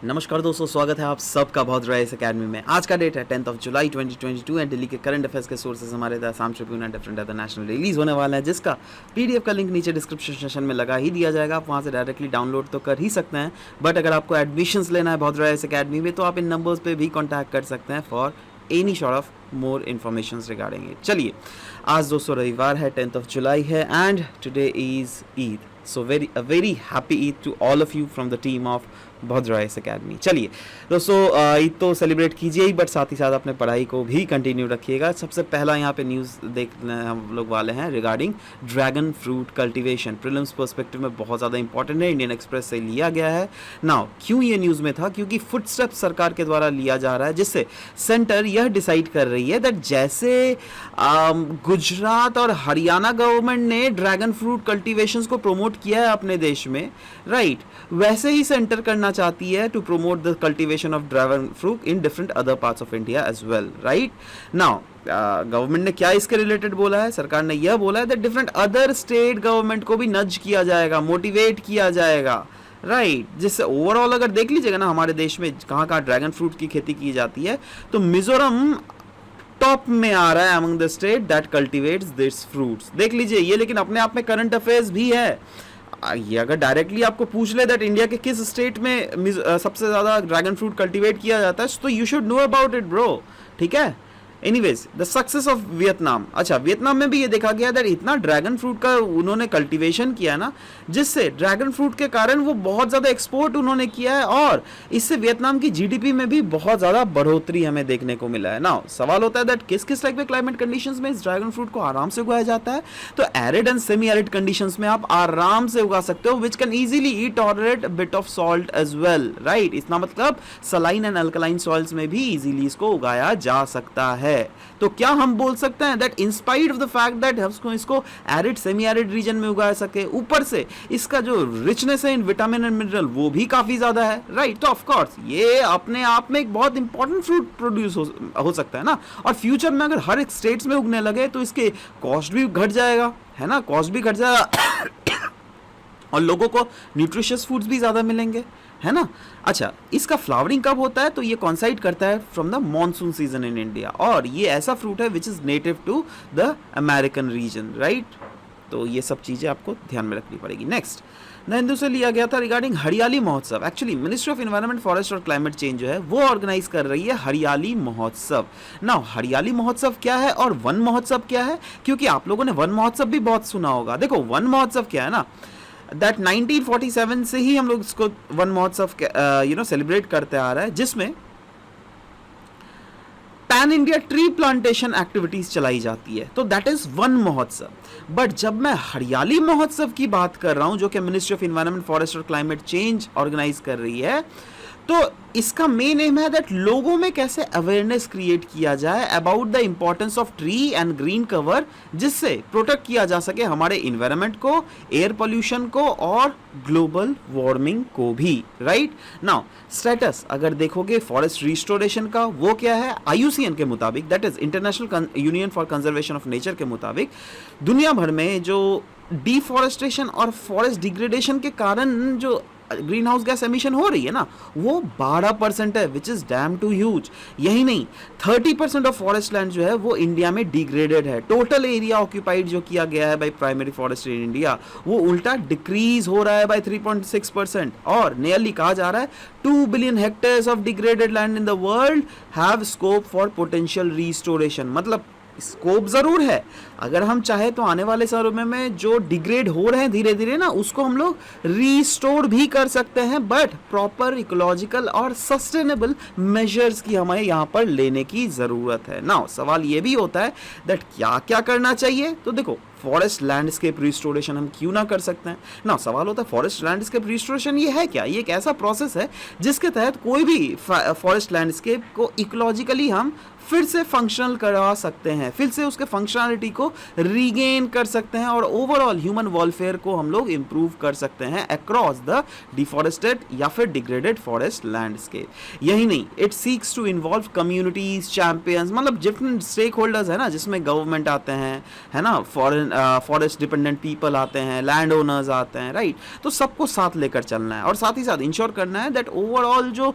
नमस्कार दोस्तों, स्वागत है आप सबका बहुत रहा इस अकेडमी में। आज का डेट है 10 जुलाई 2022 एंड दिल्ली के करंट अफेयर्स के सोर्सेज हमारे the Assam Tribune and different other national release होने वाला है, जिसका पीडीएफ का लिंक नीचे डिस्क्रिप्शन सेक्शन में लगा ही दिया जाएगा। आप वहाँ से डायरेक्टली डाउनलोड तो कर ही सकते हैं, बट अगर आपको एडमिशन्स लेना है बहुत रहा इस अकेडमी में तो आप इन नंबर्स पर भी कॉन्टैक्ट कर सकते हैं for any sort of more information regarding it. चलिए, आज दोस्तों रविवार है, 10 जुलाई है and today is Eid. So very happy Eid to all of you from the team of भद्राइस अकेडमी। चलिए दोस्तों, ईद तो सेलिब्रेट कीजिए ही, बट साथ ही साथ अपने पढ़ाई को भी कंटिन्यू रखिएगा। सबसे पहला यहाँ पे न्यूज़ देखने हम लोग वाले हैं regarding dragon fruit cultivation. Prelims perspective में बहुत ज़्यादा इंपॉर्टेंट है, इंडियन एक्सप्रेस से लिया गया है। नाउ क्यों ये न्यूज़ में था? क्योंकि फुटस्टेप सरकार के द्वारा लिया जा रहा है, जिससे सेंटर यह डिसाइड कर रही है दैट जैसे गुजरात और हरियाणा गवर्नमेंट ने ड्रैगन फ्रूट कल्टीवेशन को प्रमोट किया है अपने देश में, राइट, वैसे ही सेंटर करना चाहती है to promote the cultivation of dragon fruit in different other parts of India as well, right. Now government ने क्या इसके रिलेटेड बोला है? सरकार ने यह बोला है that different other state government को भी नज किया जाएगा, मोटिवेट किया जाएगा, राइट, जिससे ओवरऑल अगर देख लीजिएगा ना हमारे देश में कहाँ कहाँ ड्रैगन फ्रूट की खेती की जाती है, तो मिजोरम टॉप में आ रहा है among the state that cultivates this fruits. देख लीजिए ये, लेकिन अपने आप में करंट अफेयर्स भी है। ये अगर डायरेक्टली आपको पूछ ले दैट इंडिया के किस स्टेट में सबसे ज़्यादा ड्रैगन फ्रूट कल्टीवेट किया जाता है, तो you should know about it bro, ठीक है। Anyways, the success of Vietnam. अच्छा, वियतनाम में भी ये देखा गया दैट इतना ड्रैगन फ्रूट का उन्होंने कल्टीवेशन किया ना, जिससे ड्रैगन फ्रूट के कारण वो बहुत ज़्यादा एक्सपोर्ट उन्होंने किया है और इससे वियतनाम की जीडीपी में भी बहुत ज़्यादा बढ़ोतरी हमें देखने को मिला है। नाउ सवाल होता है दैट किस किस टाइप के क्लाइमेट कंडीशंस में इस ड्रैगन फ्रूट को आराम से उगाया जाता है? तो arid and semi arid conditions में आप आराम से उगा सकते हो, which can easily uh tolerate bit of salt as well, right. इसका मतलब सलाइन एंड अल्कलाइन सॉइल्स में भी इजीली इसको उगाया जा सकता है। तो क्या हम बोल सकते हैं that in spite of the fact that हम इसको एरिड सेमी एरिड रीजन में उगा सके, ऊपर से इसका जो रिचनेस है इन विटामिन एंड मिनरल वो भी काफी ज्यादा है, राइट। तो ऑफ कोर्स ये अपने आप में एक बहुत इंपॉर्टेंट फ्रूट प्रोड्यूस हो सकता है ना, और फ्यूचर में अगर हर एक स्टेट्स में उगने लगे तो इसके कॉस्ट भी घट जाएगा, है ना, कॉस्ट भी घट जाएगा और लोगों को न्यूट्रिशियस फूड्स भी ज़्यादा मिलेंगे, है ना। अच्छा, इसका फ्लावरिंग कब होता है? तो ये कॉन्साइड करता है from the monsoon season in India, और ये ऐसा फ्रूट है which is native to the American region, right. तो ये सब चीज़ें आपको ध्यान में रखनी पड़ेगी। नेक्स्ट, द हिंदू से लिया गया था रिगार्डिंग हरियाली महोत्सव। Actually ministry of environment, forest और क्लाइमेट चेंज जो है वो ऑर्गेनाइज कर रही है हरियाली महोत्सव। नाउ हरियाली महोत्सव क्या है और वन महोत्सव क्या है? क्योंकि आप लोगों ने वन महोत्सव भी बहुत सुना होगा। देखो, वन महोत्सव क्या है ना, दैट 1947 से ही हम लोग इसको वन महोत्सव सेलिब्रेट करते आ रहा है, जिसमें pan India tree plantation activities चलाई जाती है, तो दैट इज वन महोत्सव। बट जब मैं हरियाली महोत्सव की बात कर रहा हूं, जो कि मिनिस्ट्री ऑफ एनवायरनमेंट, फॉरेस्ट और क्लाइमेट चेंज ऑर्गेनाइज कर रही है, तो इसका मेन एम है दैट लोगों में कैसे अवेयरनेस क्रिएट किया जाए about the importance of tree and green cover, जिससे प्रोटेक्ट किया जा सके हमारे इन्वायरमेंट को, एयर पोल्यूशन को और ग्लोबल वार्मिंग को भी, राइट। नाउ स्टेटस अगर देखोगे फॉरेस्ट रिस्टोरेशन का, वो क्या है? IUCN के मुताबिक, that is international union for conservation of nature के मुताबिक, दुनिया भर में जो डिफॉरेस्टेशन और फॉरेस्ट डिग्रेडेशन के कारण जो ग्रीन हाउस गैस एमिशन हो रही है ना, वो 12% है, which is damn too huge. यही नहीं, 30% ऑफ फॉरेस्ट लैंड जो है वो इंडिया में डिग्रेडेड है। टोटल एरिया ऑक्यूपाइड जो किया गया है by primary forest in India, वो उल्टा डिक्रीज हो रहा है बाय 3.6%, और नियरली कहा जा रहा है 2 billion hectares of degraded land in the world have scope for potential restoration. मतलब स्कोप जरूर है, अगर हम चाहे तो आने वाले समय में जो डिग्रेड हो रहे हैं धीरे धीरे ना, उसको हम लोग रीस्टोर भी कर सकते हैं, बट प्रॉपर इकोलॉजिकल और सस्टेनेबल मेजर्स की हमें यहाँ पर लेने की जरूरत है। नाउ सवाल ये भी होता है दैट क्या क्या करना चाहिए? तो देखो, फॉरेस्ट लैंडस्केप रिस्टोरेशन हम क्यों ना कर सकते हैं ना। सवाल होता है फॉरेस्ट लैंडस्केप रिस्टोरेशन ये है क्या? ये एक ऐसा प्रोसेस है जिसके तहत कोई भी फॉरेस्ट लैंडस्केप को इकोलॉजिकली हम फिर से फंक्शनल करवा सकते हैं, फिर से उसके फंक्शनलिटी को को रीगेन कर सकते हैं और ओवरऑल ह्यूमन वेलफेयर को हम लोग इंप्रूव कर सकते हैं अक्रॉस द डिफॉरेस्टेड या फिर डिग्रेडेड फॉरेस्ट लैंडस्केप। यही नहीं, it seeks to involve communities, champions, मतलब डिफरेंट स्टेक होल्डर्स है ना, जिसमें गवर्नमेंट आते हैं, है ना, फॉरेस्ट डिपेंडेंट पीपल आते हैं, लैंड ओनर्स आते हैं, राइट। तो सबको साथ लेकर चलना है और साथ ही साथ इंश्योर करना है दैट ओवरऑल जो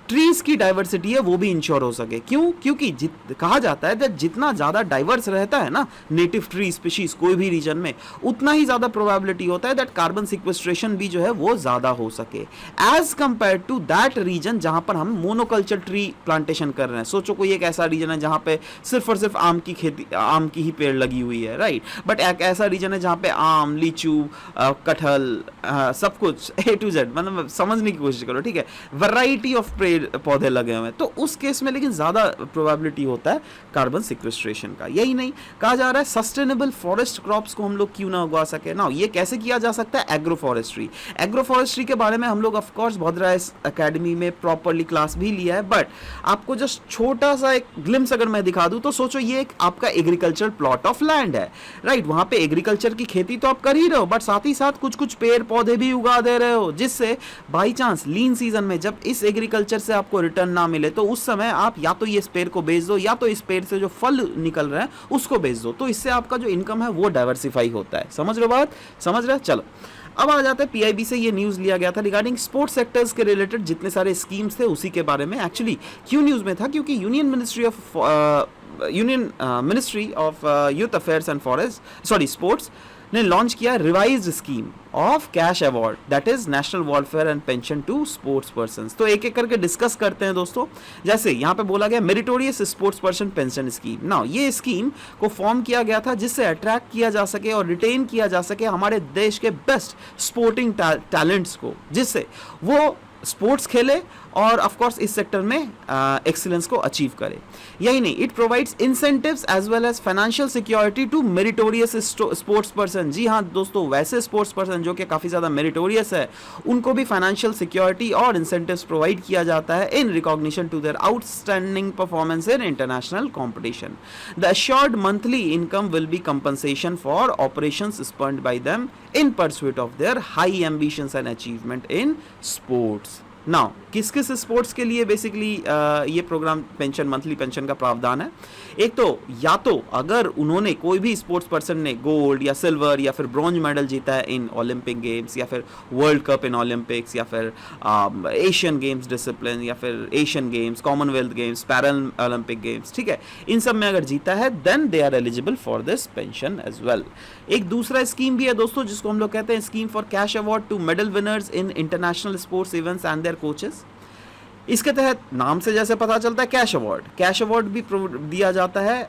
ट्रीज की डाइवर्सिटी है वो भी इंश्योर हो सके। क्यों? क्योंकि कहा जाता है कि जितना ज़्यादा डाइवर्स रहता है ना नेटिव ट्री स्पीशीज कोई भी रीजन में, उतना ही ज़्यादा प्रोबेबिलिटी होता है दैट कार्बन सिक्वेस्ट्रेशन भी जो है वो ज़्यादा हो सके as compare to that region जहाँ पर हम मोनोकल्चर ट्री प्लांटेशन कर रहे हैं। सोचो कोई एक ऐसा रीजन है जहाँ पे सिर्फ और सिर्फ आम की खेती, आम की ही पेड़ लगी हुई है, राइट, बट एक ऐसा रीजन है जहाँ पे आम, लीचू, कटहल, सब कुछ A to Z, मतलब समझने की कोशिश करो, ठीक है, वैरायटी ऑफ पौधे लगे हुए हैं, तो उस केस में लेकिन ज्यादा प्रोबेबिलिटी होता है कार्बन सिक्वेस्ट्रेशन का। यही नहीं, कहा जा रहा है सस्टेनेबल फॉरेस्ट क्रॉप्स को हम लोग क्यों ना उगा सके ना। ये कैसे किया जा सकता है? Agro forestry. एग्रो फॉरेस्ट्री के बारे में हम लोग ऑफ कोर्स भद्राइस एकेडमी में प्रॉपरली क्लास भी लिया है, बट आपको जस्ट छोटा सा एक ग्लिम्स अगर मैं दिखा दूं तो सोचो ये एक आपका एग्रीकल्चर प्लॉट ऑफ लैंड है, राइट। वहां पे एग्रीकल्चर की खेती तो आप कर ही रहे हो, बट साथ ही साथ कुछ कुछ पेड़ पौधे भी उगा दे रहे हो, जिससे बाई चांस लीन सीजन में जब इस एग्रीकल्चर से आपको रिटर्न ना मिले तो उस समय आप या तो ये इस पेड़ को बेच दो या तो इस पेड़ से जो फल निकल रहे हैं उसको बेच दो, तो इससे आपका जो इनकम है वो डाइवर्सिफाई होता है। समझ रहे हो बात? समझ रहे हो? चलो अब आ जाता है पीआईबी से ये न्यूज लिया गया था रिगार्डिंग स्पोर्ट्स सेक्टर्स के रिलेटेड जितने सारे स्कीम्स थे उसी के बारे में। एक्चुअली क्यों न्यूज में था? क्योंकि union ministry of youth affairs and forest sports ने लॉन्च किया revised scheme of cash award that is national welfare and pension to sports persons. तो एक एक करके डिस्कस करते हैं दोस्तों। जैसे यहाँ पे बोला गया meritorious sports person pension scheme. Now ये स्कीम को फॉर्म किया गया था जिससे अट्रैक्ट किया जा सके और रिटेन किया जा सके हमारे देश के बेस्ट स्पोर्टिंग टैलेंट्स को, जिससे वो स्पोर्ट्स खेले और ऑफ कोर्स इस सेक्टर में एक्सीलेंस को अचीव करे। यही नहीं, it provides incentives as well as financial security to meritorious sports person. जी हाँ दोस्तों, वैसे स्पोर्ट्स पर्सन जो कि काफ़ी ज़्यादा मेरिटोरियस है उनको भी फाइनेंशियल सिक्योरिटी और इंसेंटिव्स प्रोवाइड किया जाता है in recognition to their outstanding performance in international competition. The assured monthly income will be compensation for operations spent by them in pursuit of their high ambitions and achievement in sports. Now किस किस sports के लिए basically ये programme pension, monthly pension का प्रावधान है? एक तो या तो अगर उन्होंने कोई भी स्पोर्ट्स पर्सन ने गोल्ड या सिल्वर या फिर ब्रॉन्ज मेडल जीता है इन ओलंपिक गेम्स या फिर वर्ल्ड कप इन ओलंपिक्स या फिर एशियन गेम्स डिसिप्लिन या फिर Asian games, commonwealth games, para Olympic games, ठीक है, इन सब में अगर जीता है then they are eligible for this pension as well. एक दूसरा स्कीम भी है दोस्तों जिसको हम लोग कहते हैं scheme for cash award to medal winners in international sports events and their coaches. इसके तहत नाम से जैसे पता चलता है कैश अवार्ड भी दिया जाता है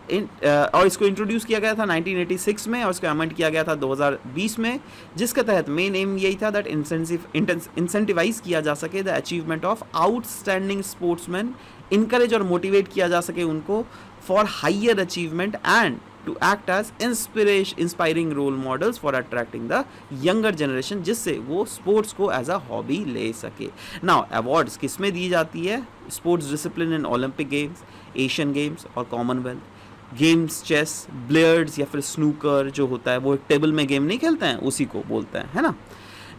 और इसको इंट्रोड्यूस किया गया था 1986 में और इसको अमेंड किया गया था 2020 में, जिसके तहत मेन एम यही था दैट इंसेंटिवाइज किया जा सके the achievement of outstanding sportsman, encourage और मोटिवेट किया जा सके उनको for higher achievement and to act as inspiring role models for attracting the younger generation, जिससे वो स्पोर्ट्स को एज अ हॉबी ले सके। नाउ अवार्ड्स किस में दी जाती है? Sports discipline in Olympic games, Asian games और कॉमनवेल्थ गेम्स, चेस, बिलियर्ड्स या फिर स्नूकर जो होता है वो टेबल में गेम नहीं खेलते हैं उसी को बोलते हैं, है ना।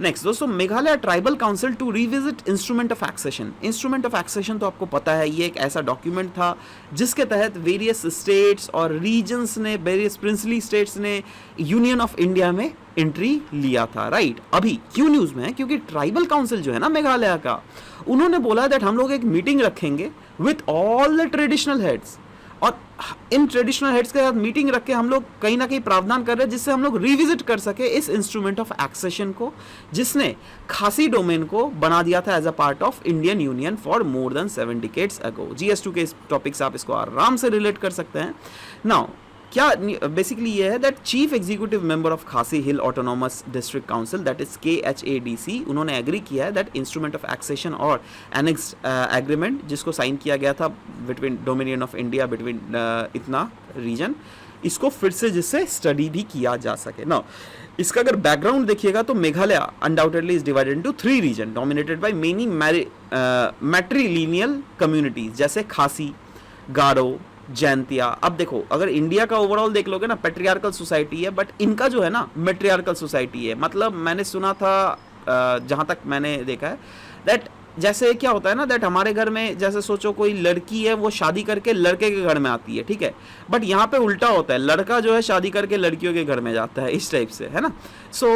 नेक्स्ट दोस्तों, Meghalaya tribal council to revisit instrument of accession. Instrument of accession तो आपको पता है ये एक ऐसा डॉक्यूमेंट था जिसके तहत वेरियस स्टेट्स और रीजन्स ने, वेरियस प्रिंसली स्टेट्स ने यूनियन ऑफ इंडिया में एंट्री लिया था, राइट। अभी क्यों न्यूज़ में है? क्योंकि ट्राइबल काउंसिल जो है ना मेघालय का, उन्होंने बोला दैट हम लोग एक मीटिंग रखेंगे with all the traditional heads और इन ट्रेडिशनल हेड्स के साथ मीटिंग रख के हम लोग कहीं ना कहीं प्रावधान कर रहे हैं जिससे हम लोग रिविजिट कर सके इस इंस्ट्रूमेंट ऑफ एक्सेशन को, जिसने खासी डोमेन को बना दिया था as a part of Indian union for more than 7 decades ago. GS2 के इस टॉपिक से आप इसको आराम से रिलेट कर सकते हैं। नाउ क्या बेसिकली ये है that chief executive member of Khasi hill autonomous district council that is KHADC, उन्होंने एग्री किया है दैट इंस्ट्रूमेंट ऑफ एक्सेशन और एनेक्स एग्रीमेंट जिसको साइन किया गया था between dominion of India between इतना रीजन, इसको फिर से जिससे स्टडी भी किया जा सके। नाउ इसका अगर बैकग्राउंड देखिएगा तो Meghalaya undoubtedly is divided into 3 region dominated by many matrilineal communities जैसे खासी, गारो, जयंतिया। अब देखो, अगर इंडिया का ओवरऑल देख लोगे ना, पेट्रियार्कल सोसाइटी है, बट इनका जो है ना मेट्रियार्कल सोसाइटी है। मतलब मैंने सुना था, जहाँ तक मैंने देखा है, दैट जैसे क्या होता है ना, दैट हमारे घर में जैसे सोचो कोई लड़की है, वो शादी करके लड़के के घर में आती है, ठीक है, बट यहाँ पे उल्टा होता है, लड़का जो है शादी करके लड़कियों के घर में जाता है, इस टाइप से, है ना। So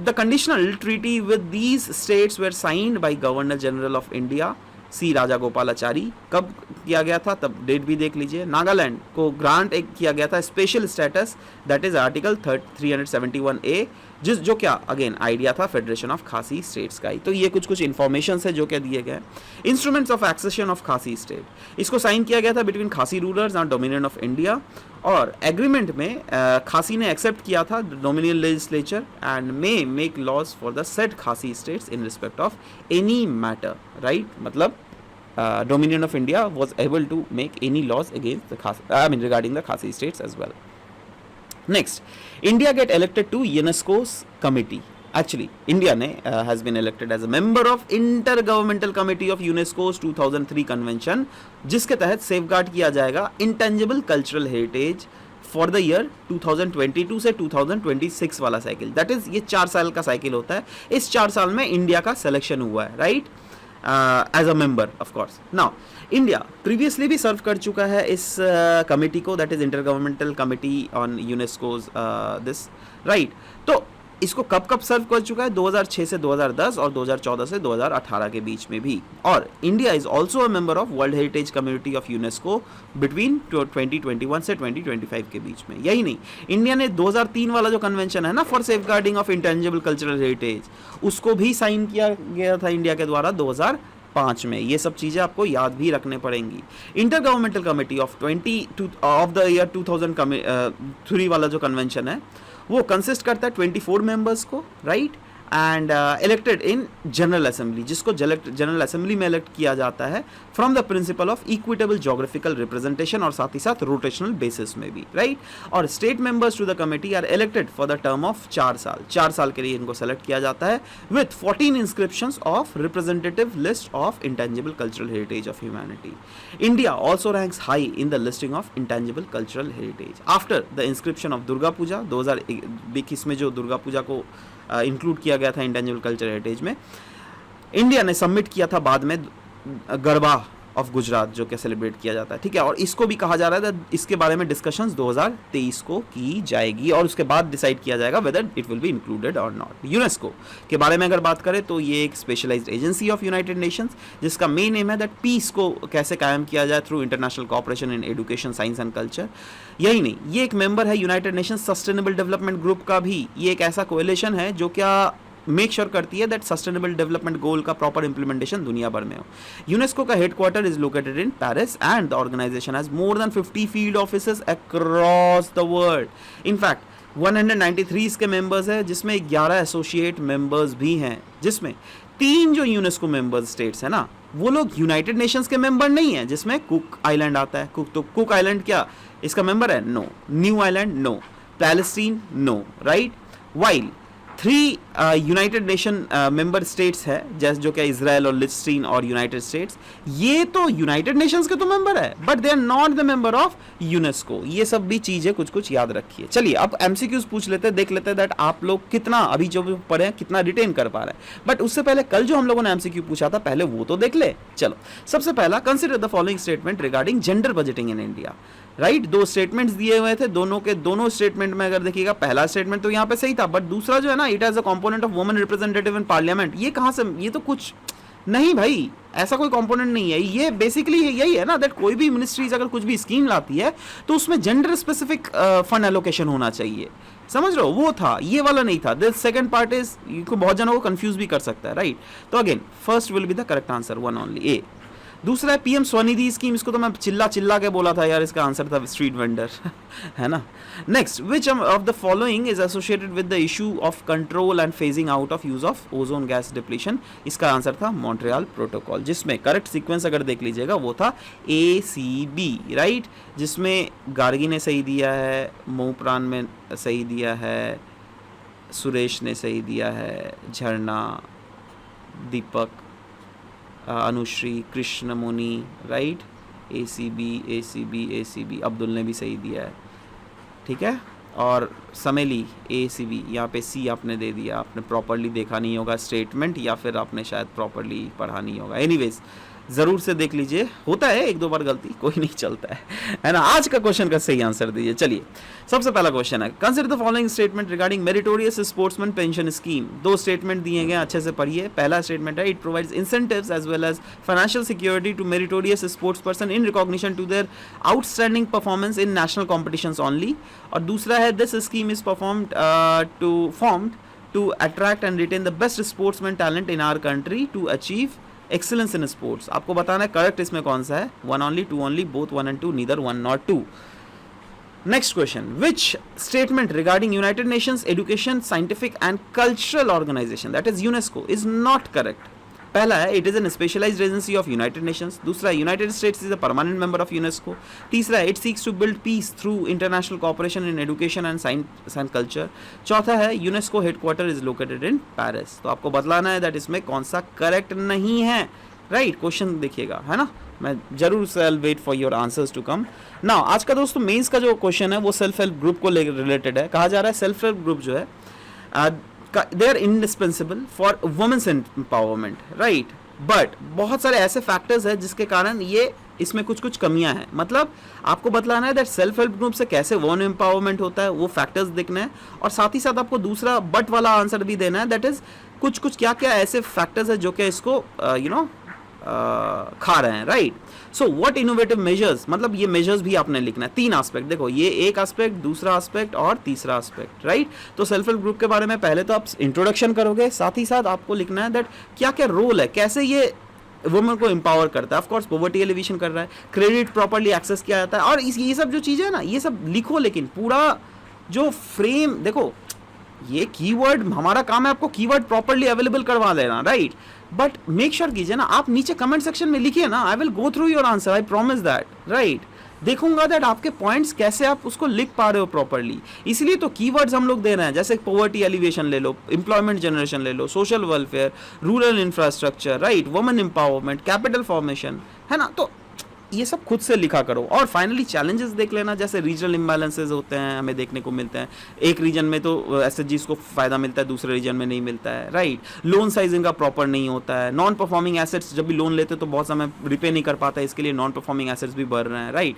the conditional treaty with these states were signed by governor general of India C Raja Gopalachari. कब किया गया था, तब डेट भी देख लीजिए। नागालैंड को ग्रांट एक किया गया था special status, that is article 371A, जो क्या अगेन आइडिया था फेडरेशन ऑफ खासी स्टेट्स का ही। तो ये कुछ इन्फॉर्मेशन है जो क्या दिए गए। Instruments of accession of Khasi state, इसको साइन किया गया था between Khasi rulers and dominion of India, और एग्रीमेंट में खासी ने एक्सेप्ट किया था dominion legislature and may make laws for the set Khasi states in respect of any matter, right. मतलब Dominion of India was able to make any laws against the regarding the Khasi states as well. Next, India get elected to UNESCO's committee. Actually, India has been elected as a member of Intergovernmental Committee of UNESCO's 2003 Convention, जिसके तहत safeguard किया जाएगा intangible cultural heritage for the year 2022 से 2026 वाला cycle. That is ये 4 साल का cycle होता है। इस 4 साल में इंडिया का सिलेक्शन हुआ है, right, as a member of course. Now India previously भी सर्व कर चुका है इस कमिटी को, that is intergovernmental committee on UNESCO's this, right. तो इसको कब सर्व कर चुका है, 2006 से 2010 और 2014 से 2018 के बीच में भी। और India is also a member of world heritage community of UNESCO between 2021 से 2025 के बीच में। यही नहीं, इंडिया ने 2003 वाला जो कन्वेंशन है ना for safeguarding of intangible cultural heritage, उसको भी साइन किया गया था इंडिया के द्वारा 2005 में। ये सब चीज़ें आपको याद भी रखने पड़ेंगी। Inter governmental committee of the year 2003 वाला जो कन्वेंशन है वो कंसिस्ट करता है 24 मेंबर्स को, right, and elected in general assembly, जिसको जनरल असेंबली में इलेक्ट किया जाता है from the principle of equitable geographical representation, और साथ ही साथ रोटेशनल बेसिस में भी, राइट। और state members to the committee are elected for the term of 4 साल के लिए इनको सेलेक्ट किया जाता है with 14 inscriptions of representative list of intangible cultural heritage of humanity. India also ranks high in the listing of intangible cultural heritage after the inscription of Durga Puja 2021 में, जो दुर्गा पूजा को इंक्लूड किया गया था इंटेंजिबल कल्चर हेरिटेज में। इंडिया ने submit किया था बाद में गरबा ऑफ गुजरात, जो कि सेलिब्रेट किया जाता है, ठीक है। और इसको भी कहा जा रहा है, इसके बारे में डिस्कशंस 2023 को की जाएगी और उसके बाद डिसाइड किया जाएगा whether it will be included or not. UNESCO के बारे में अगर बात करें तो ये एक specialised agency of united nations, जिसका मेन एम है दैट पीस को कैसे कायम किया जाए through international cooperation in education, science and culture. यही नहीं, ये एक मेंबर है united nations sustainable development group का भी। ये एक ऐसा कोएलिशन है जो क्या मेक श्योर करती है दैट सस्टेनेबल डेवलपमेंट गोल का प्रॉपर इंप्लीमेंटेशन दुनिया भर में हो। यूनेस्को का headquarter is located in Paris and the organisation has more than 50 field offices across the world. In fact 193 इसके मेंबर्स है, जिसमें 11 एसोसिएट मेंबर्स भी हैं, जिसमें 3 जो यूनेस्को मेंबर स्टेट्स है ना, वो लोग यूनाइटेड नेशंस के मेंबर नहीं है, जिसमें कुक आइलैंड आता है। कुक आइलैंड क्या इसका मेंबर है? No. New island? No. Palestine? No, right. While 3 united nation member states है, जैसे जो क्या इजराइल और लिस्टीन और यूनाइटेड स्टेट्स, ये तो यूनाइटेड नेशंस के तो मेंबर है but they are not the member of UNESCO. ये सब भी चीजें कुछ याद रखिए। चलिए अब एमसीक्यूज पूछ लेते हैं, देख लेते हैं दैट आप लोग कितना अभी जो भी पढ़े हैं कितना रिटेन कर पा रहे हैं। बट उससे पहले कल जो हम लोगों ने एमसीक्यू पूछा था पहले वो तो देख ले। चलो सबसे पहला, consider the following statement regarding gender budgeting in India, right. 2 statements दिए हुए थे, दोनों स्टेटमेंट में अगर देखिएगा पहला स्टेटमेंट तो यहाँ पे सही था, बट दूसरा जो है ना, it has a component of women representative in parliament, ये कहाँ से, ये तो कुछ नहीं भाई, ऐसा कोई कंपोनेंट नहीं है। ये बेसिकली यही है ना दैट कोई भी मिनिस्ट्रीज अगर कुछ भी स्कीम लाती है तो उसमें जेंडर स्पेसिफिक फंड एलोकेशन होना चाहिए, समझ रहे हो, वो था, ये वाला नहीं था। दिस सेकंड पार्ट इज, को बहुत जनों को कंफ्यूज भी कर सकता है, राइट। तो again first will be the correct answer, 1 only, A. दूसरा है पीएम स्वनिधि स्कीम, इसको तो मैं चिल्ला के बोला था यार, इसका आंसर था स्ट्रीट वेंडर है ना। Next, which of the following is associated with the issue of control and phasing out of use of ozone gas depletion, इसका आंसर था मॉन्ट्रियल प्रोटोकॉल, जिसमें करेक्ट सीक्वेंस अगर देख लीजिएगा वो था ACB, राइट, जिसमें गार्गी ने सही दिया है, मोहप्राण में सही दिया है, सुरेश ने सही दिया है, झरना, दीपक, अनुश्री, कृष्ण मुनि, राइट, ACB, अब्दुल ने भी सही दिया है, ठीक है। और समेली ACB, यहाँ पे C आपने दे दिया, आपने प्रॉपरली देखा नहीं होगा स्टेटमेंट, या फिर आपने शायद प्रॉपरली पढ़ा नहीं होगा। एनीवेज ज़रूर से देख लीजिए, होता है एक दो बार गलती, कोई नहीं, चलता है ना। आज का क्वेश्चन का सही आंसर दीजिए। चलिए सबसे पहला क्वेश्चन है, consider the following statement regarding meritorious sportsman pension scheme. दो स्टेटमेंट दिए गए, अच्छे से पढ़िए। पहला स्टेटमेंट है, it provides incentives as well as financial security to meritorious sports person in recognition to their outstanding performance in national competitions only. और दूसरा है, this scheme is formed to attract and retain the best sportsman talent in our country to achieve excellence in sports. आपको बताना है correct इसमें कौन सा है, 1 only, 2 only, both 1 and 2, neither 1 nor 2. Next question, which statement regarding United Nations Education, Scientific and Cultural Organization, that is UNESCO, is not correct? पहला है, it is an specialised agency of united nations. दूसरा है, united states is a permanent member of UNESCO. तीसरा है, it seeks to build peace through international cooperation in education and science and culture. चौथा है, UNESCO headquarter is located in Paris. तो आपको बतलाना है that इसमें कौन सा करेक्ट नहीं है, राइट। क्वेश्चन देखिएगा, है ना, मैं जरूर से I wait for your answers to come now. आज का दोस्तों मेंस का जो क्वेश्चन है वो सेल्फ हेल्प ग्रुप को रिलेटेड है। कहा जा रहा है सेल्फ हेल्प ग्रुप जो है they are indispensable for women's empowerment, right. But बहुत सारे ऐसे फैक्टर्स हैं जिसके कारण ये इसमें कुछ कुछ कमियां हैं। मतलब आपको बतलाना है दैट सेल्फ हेल्प ग्रुप से कैसे वुमेन एम्पावरमेंट होता है, वो फैक्टर्स देखना है। और साथ ही साथ आपको दूसरा बट वाला आंसर भी देना है, दैट इज कुछ कुछ क्या क्या ऐसे फैक्टर्स है जो कि इसको खा रहे हैं, right. So what innovative measures, मतलब ये मेजर्स भी आपने लिखना है। 3 एस्पेक्ट देखो, ये एक एस्पेक्ट, दूसरा एस्पेक्ट और तीसरा एस्पेक्ट, राइट। तो सेल्फ हेल्प ग्रुप के बारे में पहले तो आप इंट्रोडक्शन करोगे, साथ ही साथ आपको लिखना है दैट क्या क्या रोल है, कैसे ये वुमेन को एम्पावर करता है। ऑफ कोर्स पॉवर्टी एलिवेशन कर रहा है, क्रेडिट प्रॉपर्ली एक्सेस किया जाता है, और ये सब जो चीज़ें है ना, ये सब लिखो। लेकिन पूरा जो फ्रेम देखो, ये कीवर्ड हमारा काम है आपको कीवर्ड प्रॉपर्ली अवेलेबल करवा देना, राइट। बट मेक श्योर कीजिए ना, आप नीचे कमेंट सेक्शन में लिखिए ना, I will go through your answer, I promise that, right. देखूंगा दैट आपके पॉइंट्स कैसे आप उसको लिख पा रहे हो प्रॉपर्ली। इसलिए तो कीवर्ड्स हम लोग दे रहे हैं, जैसे पॉवर्टी एलिवेशन ले लो, एम्प्लॉयमेंट जनरेशन ले लो, social welfare, rural infrastructure, right, women empowerment, capital formation, है ना। तो ये सब खुद से लिखा करो। और फाइनली चैलेंजेस देख लेना, जैसे रीजनल इम्बैलेंसेस होते हैं, हमें देखने को मिलते हैं। एक रीजन में तो एसएचजीज को फायदा मिलता है, दूसरे रीजन में नहीं मिलता है, राइट। लोन साइजिंग का प्रॉपर नहीं होता है। नॉन परफॉर्मिंग एसेट्स जब भी लोन लेते हैं तो बहुत समय रिपे नहीं कर पाता है, इसके लिए नॉन परफॉर्मिंग एसेट्स भी बढ़ रहे हैं, राइट।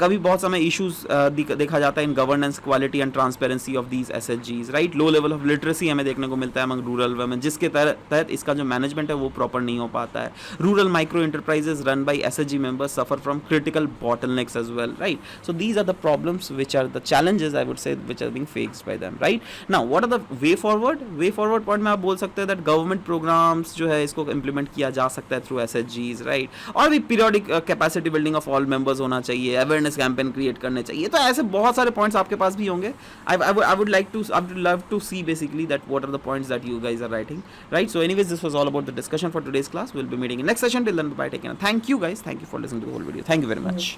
कभी बहुत समय इशूज देखा जाता है in governance, quality and transparency of these एसएचजीज, right. Low level of literacy हमें देखने को मिलता है अमंग रूरल वुमेन, जिसके तहत इसका जो मैनेजमेंट है वो प्रॉपर नहीं हो पाता है। Rural micro enterprises run by SHG members suffer from critical bottlenecks as well, right. So these are the problems, which are the challenges, I would say, which are being faced by them, right. Now what are the way forward point में आप बोल सकते हैं that government programs जो है इसको implement किया जा सकता है through SHGs, right. और भी periodic capacity building of all members होना चाहिए, awareness campaign create करने चाहिए। तो ऐसे बहुत सारे points आपके पास भी होंगे। I would love to see basically that what are the points that you guys are writing, right. So anyways, this was all about the discussion for today's class. We'll be meeting in next session. Till then, bye, take care. Thank you guys, thank you for listening to the whole video. Thank you very much.